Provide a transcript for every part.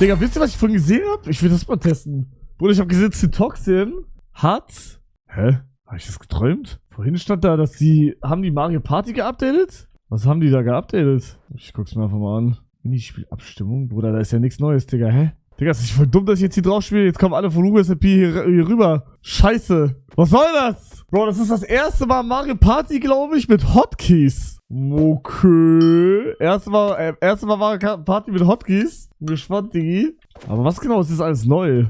Digga, wisst ihr, was ich vorhin gesehen habe? Ich will das mal testen. Bruder, ich habe gesehen, Citoxin hat... Hä? Habe ich das geträumt? Vorhin stand da, dass die... Haben die Mario Party geupdatet? Was haben die da geupdatet? Ich guck's mir einfach mal an. Minispielabstimmung? Bruder, da ist ja nichts Neues, Digga, hä? Digga, ist nicht voll dumm, dass ich jetzt hier drauf spiele. Jetzt kommen alle von USP hier rüber. Scheiße. Was soll das? Bro, das ist das erste Mal Mario Party, glaube ich, mit Hotkeys. Okay. Erste Mal Mario Party mit Hotkeys. Bin gespannt, Digi. Aber was genau ist das alles neu?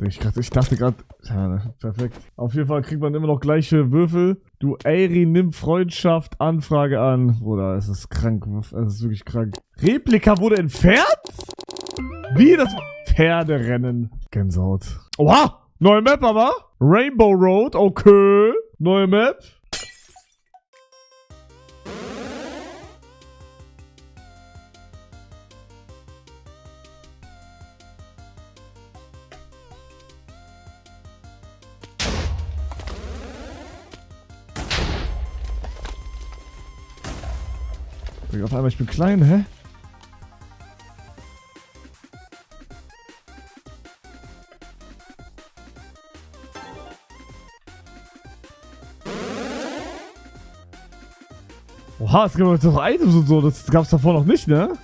Ich dachte gerade... Ja, perfekt. Auf jeden Fall kriegt man immer noch gleiche Würfel. Du, Eri, nimm Freundschaft, Anfrage an. Bruder, es ist krank. Es ist wirklich krank. Replika wurde entfernt? Wie das Pferderennen? Gänsehaut. Oha! Neue Map aber. Rainbow Road, okay. Neue Map. Auf einmal, ich bin klein, hä? Oha, es gibt jetzt noch Items und so, das gab's davor noch nicht, ne?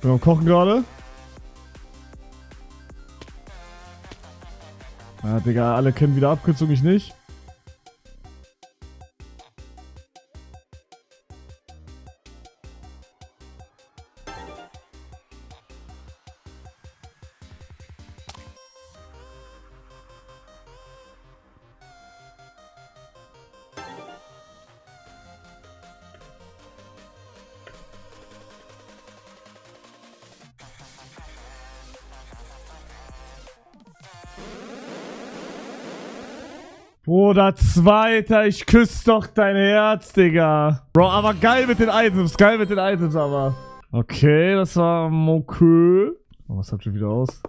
Bin am Kochen gerade. Ja, Digga, alle kennen wieder Abkürzung, ich nicht. Bruder, Zweiter, ich küsse doch dein Herz, Digga. Bro, aber geil mit den Items, aber. Okay, das war okay. Oh, was habt ihr wieder aus?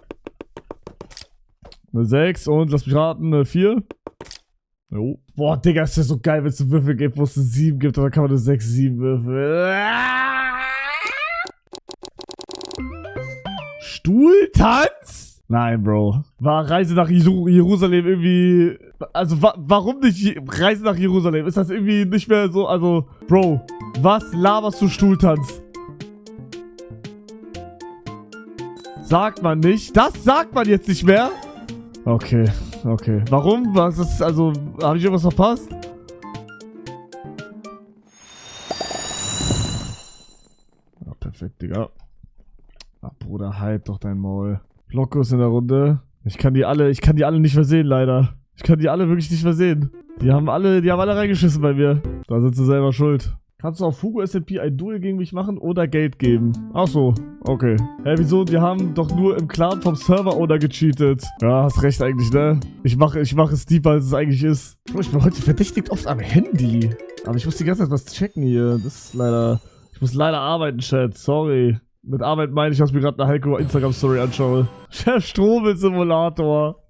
Eine 6 und, lass mich raten, eine 4. Jo. Boah, Digga, ist ja so geil, wenn es eine Würfel gibt, wo es eine 7 gibt, und dann kann man eine 6, 7 würfeln. Stuhltanz? Nein, Bro. War Reise nach Jerusalem irgendwie... Also, warum nicht Reise nach Jerusalem? Ist das irgendwie nicht mehr so... Also, Bro, was laberst du Stuhltanz? Sagt man nicht. Das sagt man jetzt nicht mehr? Okay, okay. Warum? Was ist... Also, habe ich irgendwas verpasst? Ah, perfekt, Digga. Ah, Bruder, halt doch dein Maul. Blockos in der Runde. Ich kann die alle nicht versehen, leider. Ich kann die alle wirklich nicht versehen. Die haben alle reingeschissen bei mir. Da sind sie selber schuld. Kannst du auf Fugo SMP ein Duel gegen mich machen oder Geld geben? Ach so, okay. Hä, wieso? Die haben doch nur im Clan vom Server-Owner gecheatet. Ja, hast recht eigentlich, ne? Ich mache es deeper, als es eigentlich ist. Bro, ich bin heute verdächtig oft am Handy. Aber ich muss die ganze Zeit was checken hier. Das ist leider... Ich muss leider arbeiten, Chat. Sorry. Mit Arbeit meine ich, dass ich mir gerade eine Heiko Instagram-Story anschaue. Chef Strobel-Simulator.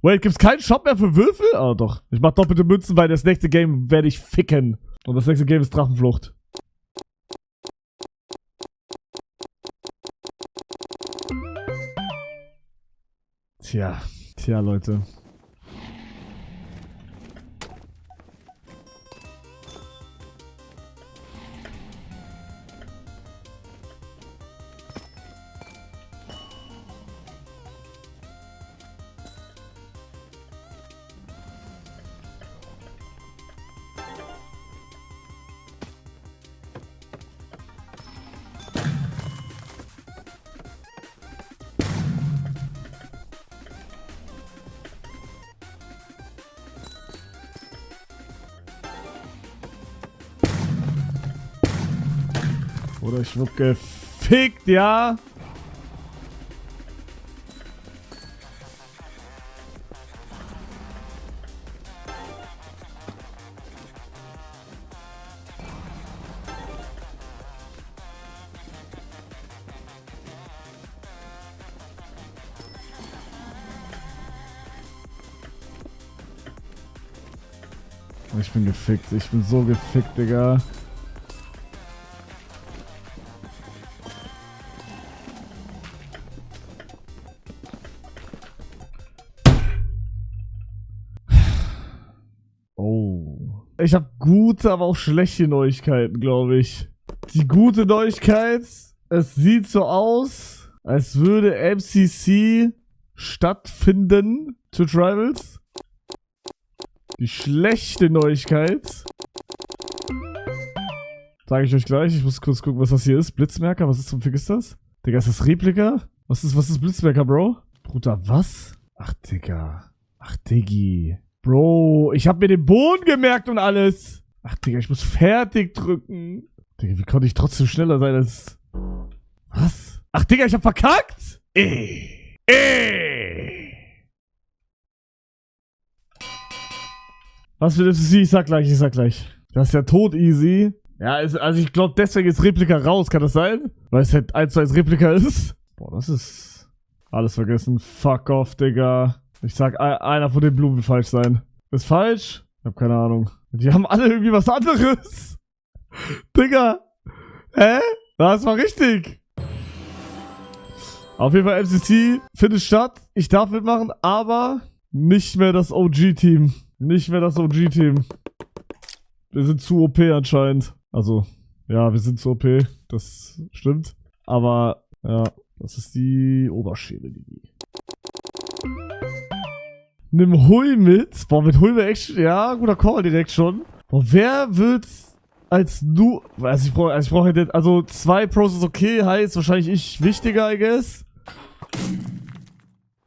Wait, gibt's keinen Shop mehr für Würfel? Ah, doch. Ich mach doppelte Münzen, weil das nächste Game werde ich ficken. Und das nächste Game ist Drachenflucht. Tja, Leute. Oder ich wurde gefickt, ja? Ich bin gefickt. Ich bin so gefickt, Digga. Oh. Ich habe gute, aber auch schlechte Neuigkeiten, glaube ich. Die gute Neuigkeit, es sieht so aus, als würde MCC stattfinden zu Tribals. Die schlechte Neuigkeit, sage ich euch gleich. Ich muss kurz gucken, was das hier ist. Blitzmerker, was ist zum Fick ist das? Digga, ist das Replika? Was ist Blitzmerker, Bro? Bruder, was? Ach, Digga. Ach, Diggi. Bro, ich hab mir den Boden gemerkt und alles. Ach, Digga, ich muss fertig drücken. Digga, wie konnte ich trotzdem schneller sein als... Was? Ach, Digga, ich hab verkackt? Was für das? Ich sag gleich. Das ist ja tot easy. Ja, also ich glaube, deswegen ist Replika raus. Kann das sein? Weil es halt 1:1 Replika ist? Boah, das ist... Alles vergessen. Fuck off, Digga. Ich sag, einer von den Blumen wird falsch sein. Ist falsch? Ich hab keine Ahnung. Die haben alle irgendwie was anderes. Digga. Hä? Das war richtig. Auf jeden Fall MCC findet statt. Ich darf mitmachen, aber nicht mehr das OG-Team. Nicht mehr das OG-Team. Wir sind zu OP anscheinend. Also, ja, wir sind zu OP. Das stimmt. Aber, ja, das ist die Oberschäle, die. Nimm Hui mit. Boah, mit Hui wäre echt... Ja, guter Call direkt schon. Boah, wer wird als du... Also ich brauche halt... Also 2 Pros ist okay, heißt wahrscheinlich ich wichtiger, I guess.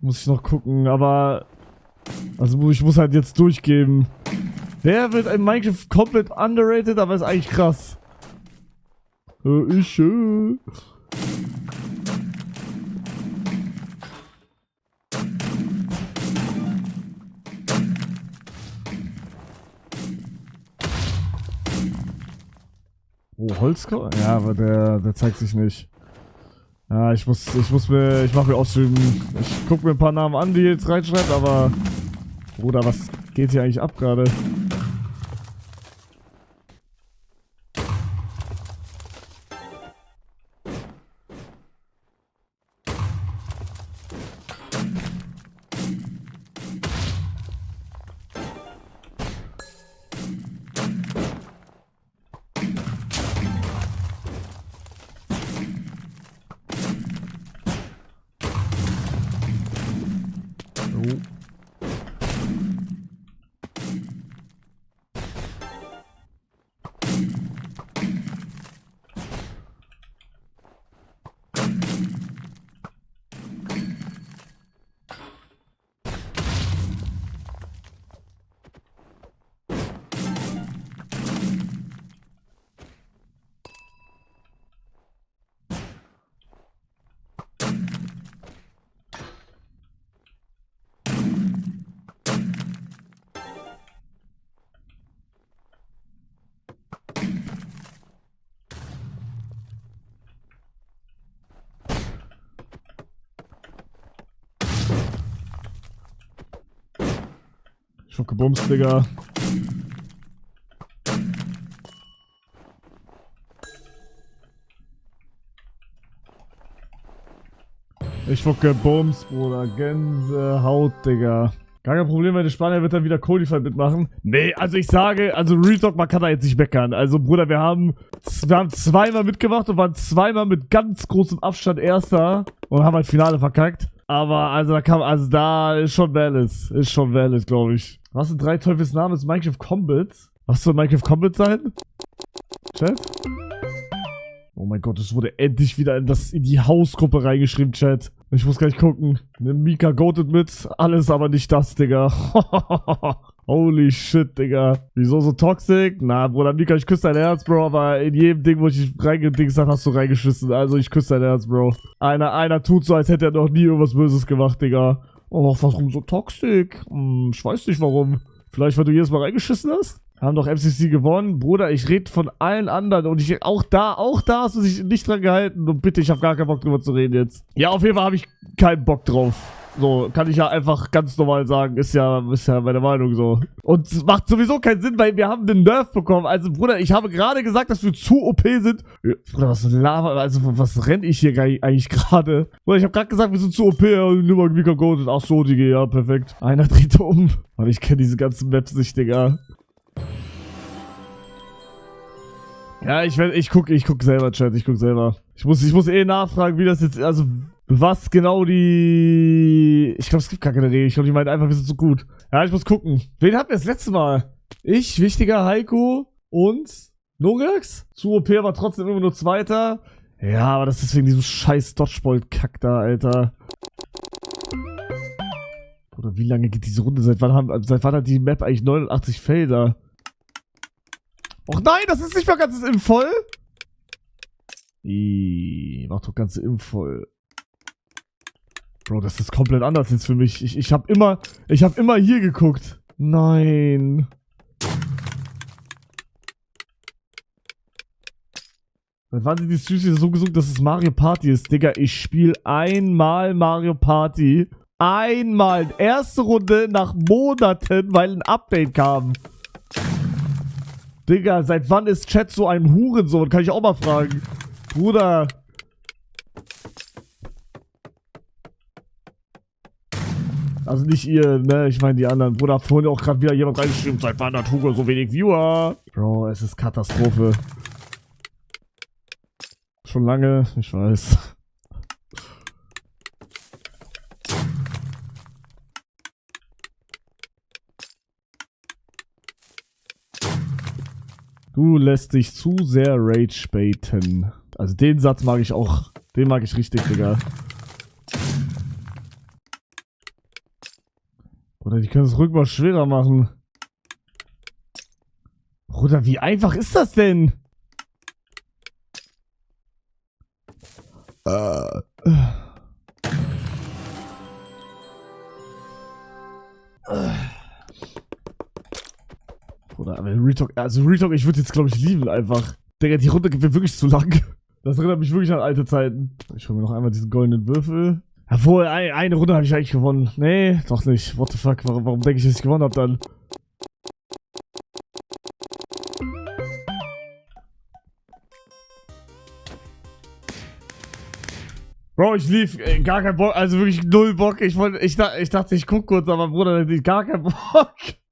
Muss ich noch gucken, aber... Also ich muss halt jetzt durchgeben. Wer wird in Minecraft komplett underrated, aber ist eigentlich krass. Oh, Holzkohle? Ja, aber der zeigt sich nicht. Ja, ich mach mir ausschreiben. Ich guck mir ein paar Namen an, die jetzt reinschreibt, aber... Bruder, was geht hier eigentlich ab gerade? Ich hab gebumst, Digga. Ich hab gebumst, Bruder. Gänsehaut, Digga. Gar kein Problem, weil der Spanier wird dann wieder Qualified mitmachen. Nee, also ich sage, also Real Talk, man kann da jetzt nicht meckern. Also Bruder, wir haben zweimal mitgemacht und waren zweimal mit ganz großem Abstand Erster und haben halt Finale verkackt. Aber also da ist schon valid. Ist schon valid, glaube ich. Was sind 3 Teufels Namen? Ist Minecraft Combat? Was soll Minecraft Combat sein? Chat? Oh mein Gott, es wurde endlich wieder in die Hausgruppe reingeschrieben, Chat. Ich muss gleich gucken. Nimm Mika Goated mit. Alles aber nicht das, Digga. Holy shit, Digga. Wieso so toxic? Na, Bruder, Mika, ich küsse dein Herz, Bro. Aber in jedem Ding, wo ich dich reingedingst habe, hast du reingeschissen. Also, ich küsse dein Herz, Bro. Einer tut so, als hätte er noch nie irgendwas Böses gemacht, Digga. Oh, warum so toxic? Ich weiß nicht warum. Vielleicht, weil du jedes Mal reingeschissen hast? Haben doch MCC gewonnen. Bruder, ich rede von allen anderen und auch da hast du dich nicht dran gehalten. Und bitte, ich habe gar keinen Bock drüber zu reden jetzt. Ja, auf jeden Fall habe ich keinen Bock drauf. So, kann ich ja einfach ganz normal sagen. Ist ja meine Meinung so. Und es macht sowieso keinen Sinn, weil wir haben den Nerf bekommen. Also, Bruder, ich habe gerade gesagt, dass wir zu OP sind. Bruder, was Lava, also was renn ich hier eigentlich gerade? Bruder, ich habe gerade gesagt, wir sind zu OP. Nimm mal Mika Gold. Ach so, Digga, ja, perfekt. Einer dreht um. Mann, ich kenne diese ganzen Maps nicht, Digga. Ja, ich guck selber, Chat, ich guck selber. Ich muss eh nachfragen, wie das jetzt, also, was genau die... Ich glaube, es gibt gar keine Regel. Ich glaube, die meinen einfach, wir sind so gut. Ja, ich muss gucken. Wen hatten wir das letzte Mal? Ich, Wichtiger, Heiko und Norex? Zu OP war trotzdem immer nur Zweiter. Ja, aber das ist wegen diesem scheiß Dodgeball-Kack da, Alter. Oder wie lange geht diese Runde? Seit wann hat die Map eigentlich 89 Felder? Och nein, das ist nicht mal ganzes Imp voll. Mach doch ganze Imp voll. Bro, das ist komplett anders jetzt für mich. Ich hab immer hier geguckt. Nein. Dann waren sie die Streams so gesungen, dass es Mario Party ist. Digga, ich spiele einmal Mario Party. Einmal. Erste Runde nach Monaten, weil ein Update kam. Digga, seit wann ist Chat so ein Hurensohn? Kann ich auch mal fragen. Bruder. Also nicht ihr, ne? Ich meine die anderen. Bruder, vorhin auch gerade wieder jemand reingeschrieben. Seit wann hat Hugo so wenig Viewer? Bro, es ist Katastrophe. Schon lange, ich weiß. Du lässt dich zu sehr Rage baiten. Also den Satz mag ich auch. Den mag ich richtig, Digga. Bruder, die können es ruhig mal schwerer machen. Bruder, wie einfach ist das denn? Bruder, aber Retalk, ich würde jetzt, glaube ich, lieben einfach. Digga, die Runde gibt mir wirklich zu lang. Das erinnert mich wirklich an alte Zeiten. Ich hole mir noch einmal diesen goldenen Würfel. Obwohl, eine Runde habe ich eigentlich gewonnen. Nee, doch nicht. What the fuck, warum denke ich, dass ich gewonnen habe dann? Bro, ich lief gar keinen Bock, also wirklich null Bock. Ich dachte, ich guck kurz, aber Bruder, gar keinen Bock.